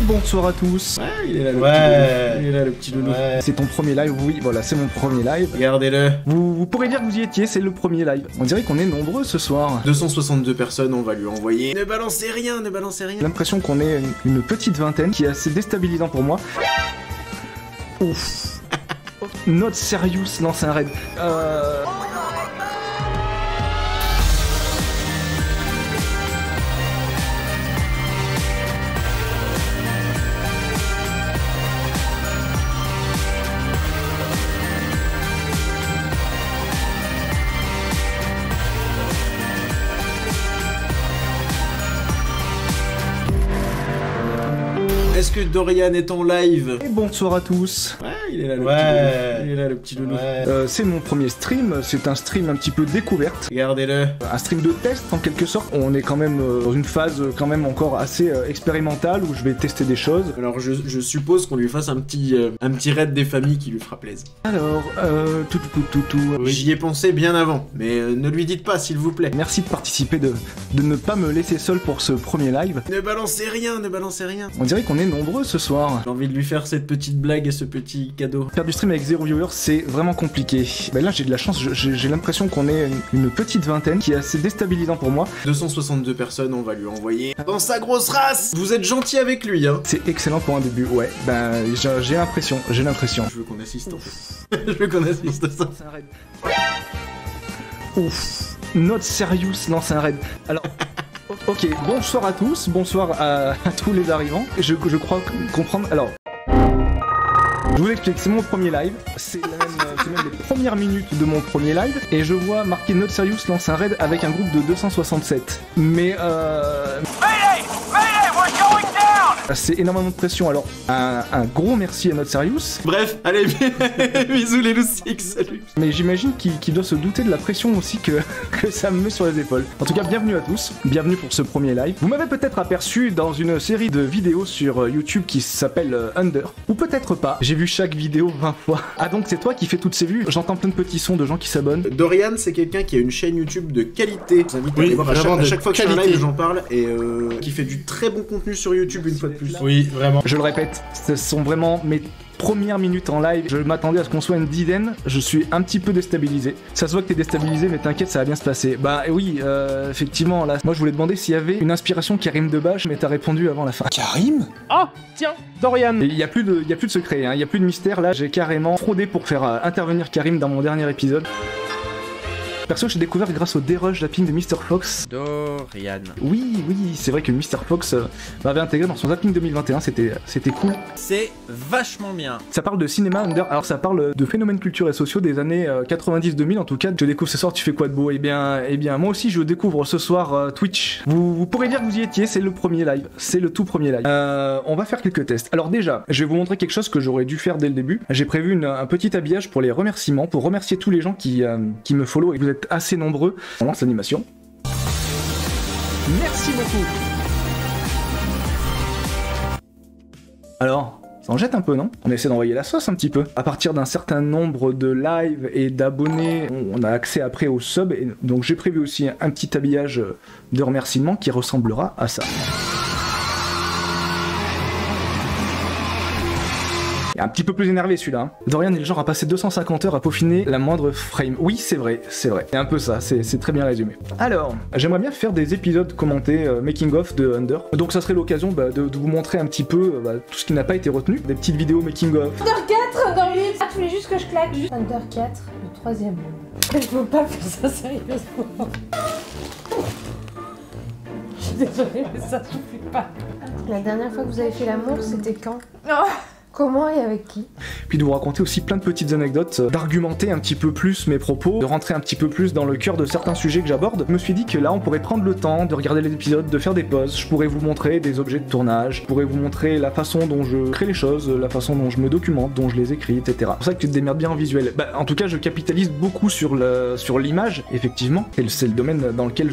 bonsoir à tous. Ouais, il est là le Ouais. petit loulou. Il est là le petit loulou. Ouais. C'est ton premier live, oui, voilà, c'est mon premier live. Regardez-le. Vous pourrez dire que vous y étiez, c'est le premier live. On dirait qu'on est nombreux ce soir. 262 personnes, on va lui envoyer. Ne balancez rien, ne balancez rien. J'ai l'impression qu'on est une petite vingtaine, qui est assez déstabilisant pour moi. Ouf. Not serious lance un raid. Est-ce que Dorian est en live? Et bonsoir à tous. Ouais, il est là le Ouais. petit loulou. Il est là le petit loulou. C'est mon premier stream, c'est un stream un petit peu découverte. Regardez-le. Un stream de test en quelque sorte. On est quand même dans une phase quand même encore assez expérimentale où je vais tester des choses. Alors je suppose qu'on lui fasse un petit raid des familles qui lui fera plaisir. Alors, tout. J'y ai pensé bien avant, mais ne lui dites pas s'il vous plaît. Merci de participer, de ne pas me laisser seul pour ce premier live. Ne balancez rien, ne balancez rien. On dirait qu'on est nombreux ce soir. J'ai envie de lui faire cette petite blague et ce petit cadeau. Faire du stream avec 0 viewers, c'est vraiment compliqué. Ben là, j'ai de la chance, j'ai l'impression qu'on est une petite vingtaine, qui est assez déstabilisant pour moi. 262 personnes, on va lui envoyer dans sa grosse race. Vous êtes gentil avec lui, hein. C'est excellent pour un début, ouais. Ben, j'ai l'impression. Je veux qu'on assiste en fait. Je veux qu'on assiste à ça. Ouf. Not serious lance un raid. Alors... Ok, bonsoir à tous, bonsoir à tous les arrivants. Je crois comprendre... Alors... Je vous explique, c'est mon premier live, c'est même les premières minutes de mon premier live, et je vois marqué Not Serious lance un raid avec un groupe de 267. Mais c'est énormément de pression, alors un gros merci à Not Serious. Bref, allez, bisous les loustiques, salut. Mais j'imagine qu'il doit se douter de la pression aussi que ça me met sur les épaules. En tout cas, bienvenue à tous, bienvenue pour ce premier live. Vous m'avez peut-être aperçu dans une série de vidéos sur YouTube qui s'appelle Under, ou peut-être pas, j'ai vu chaque vidéo 20 fois. Ah donc c'est toi qui fais toutes ces vues? J'entends plein de petits sons de gens qui s'abonnent. Dorian, c'est quelqu'un qui a une chaîne YouTube de qualité. Je vous invite à aller voir à chaque fois que je fais un live, j'en parle, et qui fait du très bon contenu sur YouTube une fois de plus. Oui, vraiment. Je le répète, ce sont vraiment mes premières minutes en live. Je m'attendais à ce qu'on soit une dizaine, je suis un petit peu déstabilisé. Ça se voit que t'es déstabilisé, mais t'inquiète, ça va bien se passer. Bah oui, effectivement, là, moi je voulais demander s'il y avait une inspiration Karim Debache, mais t'as répondu avant la fin. Karim? Ah, tiens, Dorian. Il y a plus de secret, hein. Il y a plus de mystère, là, j'ai carrément fraudé pour faire intervenir Karim dans mon dernier épisode. Perso, j'ai découvert grâce au dérush zapping de Mr. Fox. Dorian. Oui, c'est vrai que Mr. Fox m'avait intégré dans son zapping 2021, c'était cool. C'est vachement bien. Ça parle de cinéma under, alors ça parle de phénomènes culturels et sociaux des années 90-2000 en tout cas. Je découvre ce soir, tu fais quoi de beau? Eh bien, moi aussi je découvre ce soir Twitch. Vous pourrez dire que vous y étiez, c'est le premier live, c'est le tout premier live. On va faire quelques tests. Alors déjà, je vais vous montrer quelque chose que j'aurais dû faire dès le début. J'ai prévu un petit habillage pour les remerciements, pour remercier tous les gens qui me follow et vous êtes assez nombreux. On lance l'animation. Merci beaucoup. Alors, ça en jette un peu, non? On essaie d'envoyer la sauce un petit peu. À partir d'un certain nombre de lives et d'abonnés, on a accès après au sub. Et donc j'ai prévu aussi un petit habillage de remerciement qui ressemblera à ça. Un petit peu plus énervé celui-là. Hein. Dorian est le genre à passer 250 heures à peaufiner la moindre frame. Oui, c'est vrai. C'est un peu ça, c'est très bien résumé. Alors, j'aimerais bien faire des épisodes commentés making of de Under. Donc ça serait l'occasion de vous montrer un petit peu tout ce qui n'a pas été retenu. Des petites vidéos making of. Under 4, Under 8. Ah, tu voulais juste que je claque. Under 4, le troisième. Je peux pas faire ça sérieusement. Je suis désolée, mais ça suffit pas. La dernière fois que vous avez fait l'amour, c'était quand? Non. Comment et avec qui? Puis de vous raconter aussi plein de petites anecdotes, d'argumenter un petit peu plus mes propos, de rentrer un petit peu plus dans le cœur de certains sujets que j'aborde. Je me suis dit que là on pourrait prendre le temps de regarder les épisodes, de faire des pauses, je pourrais vous montrer des objets de tournage, je pourrais vous montrer la façon dont je crée les choses, la façon dont je me documente, dont je les écris, etc. C'est pour ça que tu te démerdes bien en visuel. En tout cas je capitalise beaucoup sur l'image, effectivement, et c'est le domaine dans lequel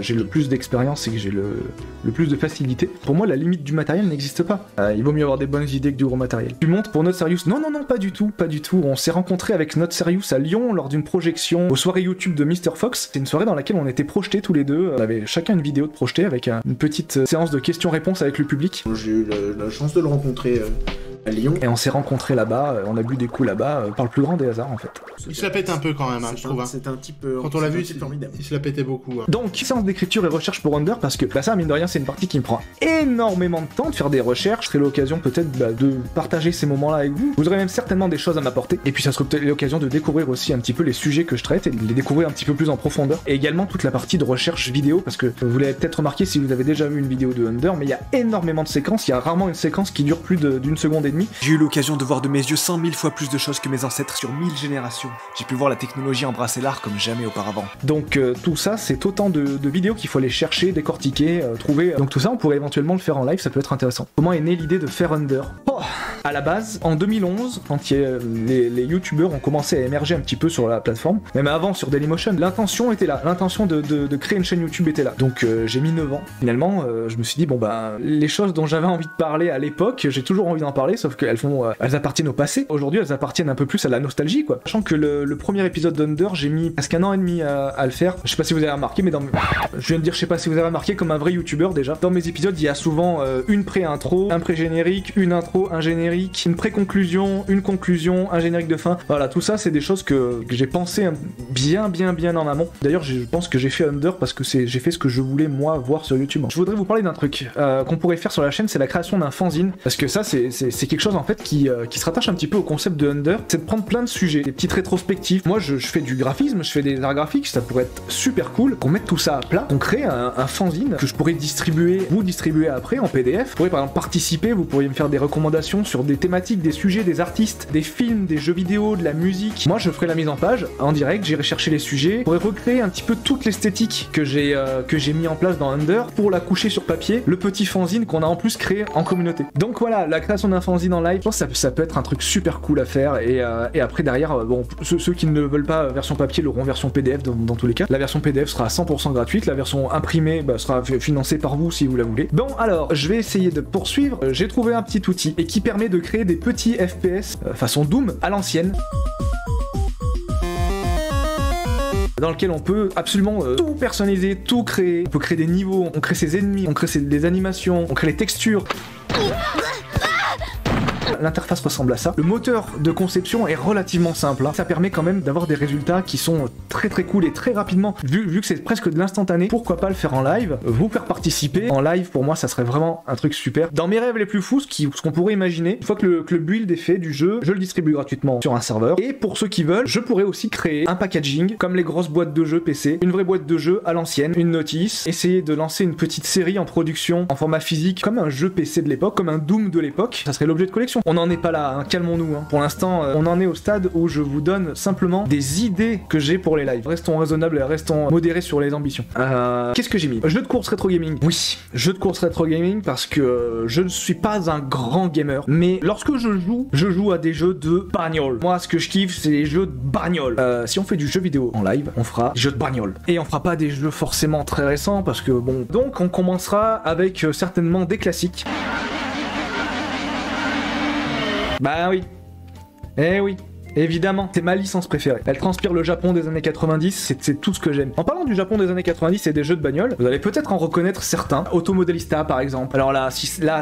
j'ai le plus d'expérience et que j'ai le plus de facilité. Pour moi la limite du matériel n'existe pas. Il vaut mieux avoir des bonnes idées que du gros matériel. matériel. Tu montes pour Not Serious? Non, non, non, pas du tout, pas du tout. On s'est rencontrés avec Not Serious à Lyon lors d'une projection aux soirées YouTube de Mr. Fox. C'est une soirée dans laquelle on était projetés tous les deux. On avait chacun une vidéo de projeté avec une petite séance de questions-réponses avec le public. J'ai eu la chance de le rencontrer à Lyon. Et on s'est rencontrés là-bas, on a bu des coups là-bas, par le plus grand des hasards en fait. Il se la pète un peu quand même, je trouve. C'est un type. Quand on l'a vu, il se la pétait beaucoup. Donc, séance d'écriture et recherche pour Under, parce que ça, mine de rien, c'est une partie qui me prend énormément de temps de faire des recherches. Ce serait l'occasion peut-être de partager ces moments-là avec vous. Vous aurez même certainement des choses à m'apporter. Et puis, ça serait peut-être l'occasion de découvrir aussi un petit peu les sujets que je traite et de les découvrir un petit peu plus en profondeur. Et également toute la partie de recherche vidéo, parce que vous l'avez peut-être remarqué si vous avez déjà vu une vidéo de Under, mais il y a énormément de séquences. Il y a rarement une séquence qui dure plus d'une seconde et demie. J'ai eu l'occasion de voir de mes yeux 100 000 fois plus de choses que mes ancêtres sur 1000 générations. J'ai pu voir la technologie embrasser l'art comme jamais auparavant. Donc tout ça, c'est autant de vidéos qu'il faut aller chercher, décortiquer, trouver. Donc tout ça, on pourrait éventuellement le faire en live, ça peut être intéressant. Comment est née l'idée de faire Under? À la base, en 2011, quand les youtubeurs ont commencé à émerger un petit peu sur la plateforme, même avant sur Dailymotion, l'intention était là. L'intention de créer une chaîne YouTube était là. Donc j'ai mis 9 ans. Finalement, je me suis dit, bon bah, les choses dont j'avais envie de parler à l'époque, j'ai toujours envie d'en parler, sauf qu'elles elles appartiennent au passé. Aujourd'hui, elles appartiennent un peu plus à la nostalgie, quoi. Sachant que le premier épisode d'Under, j'ai mis presque 1 an et demi à le faire. Je sais pas si vous avez remarqué, mais je viens de dire, je sais pas si vous avez remarqué, comme un vrai youtubeur déjà. Dans mes épisodes, il y a souvent une pré-intro, un pré-générique, une intro, un générique, une pré-conclusion, une conclusion, un générique de fin. Voilà, tout ça, c'est des choses que j'ai pensé bien en amont. D'ailleurs, je pense que j'ai fait Under parce que j'ai fait ce que je voulais, moi, voir sur YouTube. Je voudrais vous parler d'un truc qu'on pourrait faire sur la chaîne, c'est la création d'un fanzine. Parce que ça, c'est quelque chose, en fait, qui se rattache un petit peu au concept de Under. C'est de prendre plein de sujets, des petites rétrospectives. Moi, je fais du graphisme, je fais des arts graphiques, ça pourrait être super cool qu'on mette tout ça à plat, qu'on crée un fanzine que je pourrais vous distribuer après en PDF. Vous pourriez par exemple participer, vous pourriez me faire des recommandations sur des thématiques, des sujets, des artistes, des films, des jeux vidéo, de la musique. Moi, je ferai la mise en page en direct, j'irai chercher les sujets, je pourrais recréer un petit peu toute l'esthétique que j'ai mis en place dans Under pour la coucher sur papier, le petit fanzine qu'on a en plus créé en communauté. Donc voilà, la création d'un fanzine en live, je pense que ça peut être un truc super cool à faire et après derrière, bon, ceux qui ne veulent pas version papier l'auront version PDF dans tous les cas. La version PDF sera à 100% gratuite, la version imprimée sera financée par vous si vous la voulez. Bon alors, je vais essayer de poursuivre. J'ai trouvé un petit outil et qui permet de créer des petits FPS façon Doom à l'ancienne, dans lequel on peut absolument tout personnaliser, tout créer. On peut créer des niveaux, on crée ses ennemis, on crée des animations, on crée les textures. L'interface ressemble à ça. Le moteur de conception est relativement simple. Ça permet quand même d'avoir des résultats qui sont très cool et très rapidement. Vu que c'est presque de l'instantané, pourquoi pas le faire en live? Vous faire participer en live, pour moi, ça serait vraiment un truc super. Dans mes rêves les plus fous, ce qu'on pourrait imaginer, une fois que le build est fait du jeu, je le distribue gratuitement sur un serveur. Et pour ceux qui veulent, je pourrais aussi créer un packaging, comme les grosses boîtes de jeux PC, une vraie boîte de jeu à l'ancienne, une notice, essayer de lancer une petite série en production, en format physique, comme un jeu PC de l'époque, comme un Doom de l'époque. Ça serait l'objet de collection. On n'en est pas là, hein, calmons-nous. Hein. Pour l'instant, on en est au stade où je vous donne simplement des idées que j'ai pour les lives. Restons raisonnables et restons modérés sur les ambitions. Qu'est-ce que j'ai mis? Jeu de course rétro gaming. Oui, jeu de course rétro gaming parce que je ne suis pas un grand gamer, mais lorsque je joue à des jeux de bagnole. Moi, ce que je kiffe, c'est les jeux de bagnole. Si on fait du jeu vidéo en live, on fera des jeux de bagnole. Et on fera pas des jeux forcément très récents parce que bon. Donc, on commencera avec certainement des classiques. Bah oui. Eh oui. Évidemment, c'est ma licence préférée. Elle transpire le Japon des années 90, c'est tout ce que j'aime. En parlant du Japon des années 90 et des jeux de bagnole, vous allez peut-être en reconnaître certains. Automodelista par exemple. Alors là,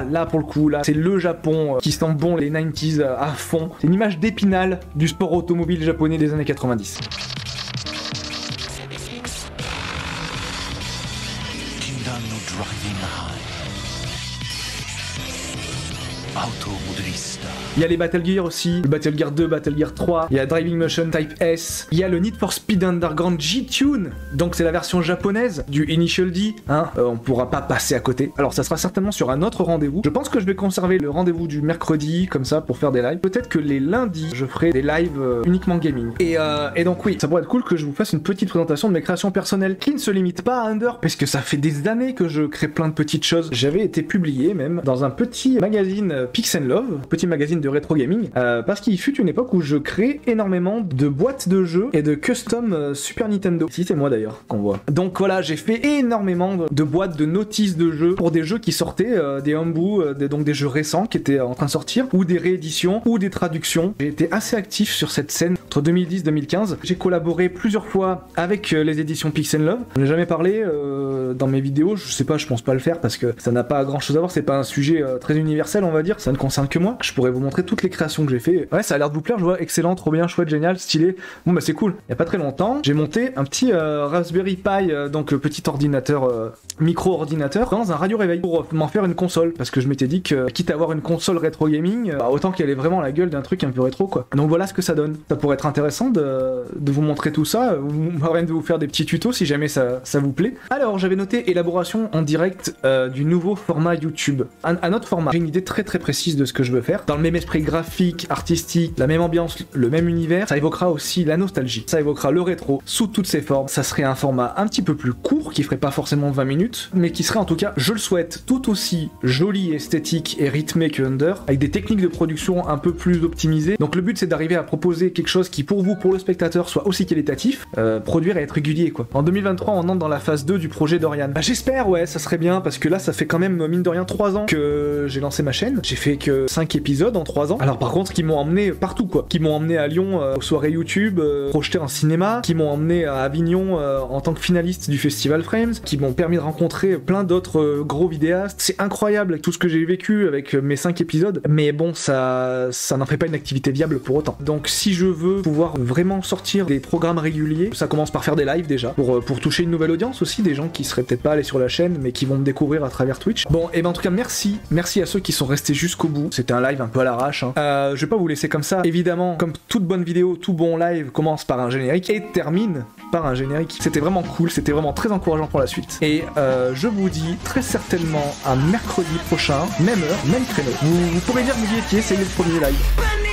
là pour le coup, là, c'est le Japon qui sent bon les 90s à fond. C'est une image d'Épinal du sport automobile japonais des années 90. Il y a les Battle Gear aussi, le Battle Gear 2, Battle Gear 3, il y a Driving Motion Type S, il y a le Need for Speed Underground G-Tune, donc c'est la version japonaise du Initial D, hein, on pourra pas passer à côté. Alors ça sera certainement sur un autre rendez-vous. Je pense que je vais conserver le rendez-vous du mercredi, comme ça, pour faire des lives. Peut-être que les lundis, je ferai des lives uniquement gaming. Et donc oui, ça pourrait être cool que je vous fasse une petite présentation de mes créations personnelles, qui ne se limite pas à Under, parce que ça fait des années que je crée plein de petites choses. J'avais été publié même dans un petit magazine Pix & Love, petit magazine de rétro gaming, parce qu'il fut une époque où je créais énormément de boîtes de jeux et de custom Super Nintendo. Si c'est moi d'ailleurs qu'on voit. Donc voilà, j'ai fait énormément de boîtes de notices de jeux pour des jeux qui sortaient, des homebrew, donc des jeux récents qui étaient en train de sortir, ou des rééditions, ou des traductions. J'ai été assez actif sur cette scène entre 2010 et 2015. J'ai collaboré plusieurs fois avec les éditions Pix & Love. Je n'ai jamais parlé dans mes vidéos, je sais pas, je pense pas le faire parce que ça n'a pas grand chose à voir, c'est pas un sujet très universel on va dire, ça ne concerne que moi. Je pourrais vous montrer toutes les créations que j'ai fait. Ouais, ça a l'air de vous plaire, je vois, excellent, trop bien, chouette, génial, stylé. Bon bah c'est cool. Il y a pas très longtemps, j'ai monté un petit Raspberry Pi, donc petit ordinateur, micro-ordinateur, dans un radio réveil pour m'en faire une console, parce que je m'étais dit que quitte à avoir une console rétro gaming, bah, autant qu'elle ait vraiment la gueule d'un truc un peu rétro quoi. Donc voilà ce que ça donne. Ça pourrait être intéressant de vous montrer tout ça, ou même de vous faire des petits tutos si jamais ça vous plaît. Alors j'avais noté élaboration en direct du nouveau format YouTube. Un autre format. J'ai une idée très précise de ce que je veux faire. Dans le même esprit graphique, artistique, la même ambiance, le même univers, ça évoquera aussi la nostalgie. Ça évoquera le rétro sous toutes ses formes. Ça serait un format un petit peu plus court, qui ferait pas forcément 20 minutes, mais qui serait en tout cas, je le souhaite, tout aussi joli, esthétique et rythmé que Under, avec des techniques de production un peu plus optimisées. Donc le but c'est d'arriver à proposer quelque chose qui pour vous, pour le spectateur, soit aussi qualitatif, produire et être régulier quoi. En 2023 on entre dans la phase 2 du projet Dorian. Bah, j'espère, ouais, ça serait bien, parce que là ça fait quand même mine de rien 3 ans que j'ai lancé ma chaîne. J'ai fait que 5 épisodes en 3 ans. Alors par contre qui m'ont emmené partout quoi. Qui m'ont emmené à Lyon aux soirées YouTube, projeter en cinéma, qui m'ont emmené à Avignon en tant que finaliste du festival Frames, qui m'ont permis de rencontrer plein d'autres gros vidéastes. C'est incroyable tout ce que j'ai vécu avec mes 5 épisodes, mais bon ça n'en fait pas une activité viable pour autant. Donc si je veux pouvoir vraiment sortir des programmes réguliers, ça commence par faire des lives déjà, pour toucher une nouvelle audience aussi, des gens qui seraient peut-être pas allés sur la chaîne mais qui vont me découvrir à travers Twitch. Bon, et ben en tout cas merci à ceux qui sont restés jusqu'au bout. C'était un live un peu à l'arrache, hein. Je vais pas vous laisser comme ça. Évidemment, comme toute bonne vidéo, tout bon live commence par un générique et termine par un générique. C'était vraiment cool, c'était vraiment très encourageant pour la suite. Et je vous dis très certainement à mercredi prochain, même heure, même créneau. Vous pourrez dire que vous y étiez, c'est le premier live.